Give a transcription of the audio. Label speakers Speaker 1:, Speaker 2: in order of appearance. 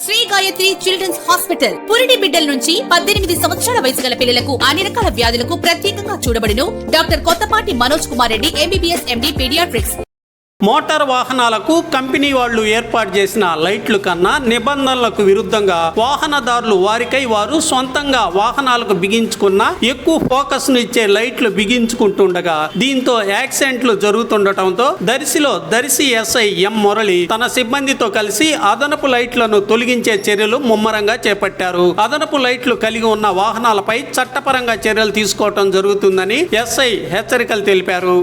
Speaker 1: Shri Gayatri children's hospital పురిటి బిడ్డల నుంచి 18 సంవత్సరాల వయసు గల పిల్లలకు అన్ని రకాల వ్యాధులకు ప్రత్యేకంగా చూడబడును. Doctor Kottapati Manoj Kumar Reddy MBBS MD paediatrics.
Speaker 2: Motor వాహనాలకు కంపెనీ వాళ్లు ఏర్పాటు చేసిన లైట్లు కన్నా నిబంధనలకు విరుద్ధంగా వాహనదారులు వారికై వారు సొంతంగా వాహనాలకు బిగించుకున్న ఎక్కువ ఫోకస్ ను ఇచ్చే లైట్లు బిగించుకుంటుండగా దీంతో యాక్సిడెంట్లు జరుగుతుండటంతో దర్శి SI M మురళి తన సిబ్బందితో కలిసి అదనపు లైట్లను తొలగించే చర్యలు ముమ్మరంగా చేపట్టారు. అదనపు లైట్లు కలిగి ఉన్న వాహనాలపై చట్టపరంగా చర్యలు తీసుకోవటం జరుగుతుందని SI హెచ్చరికలు తెలిపారు.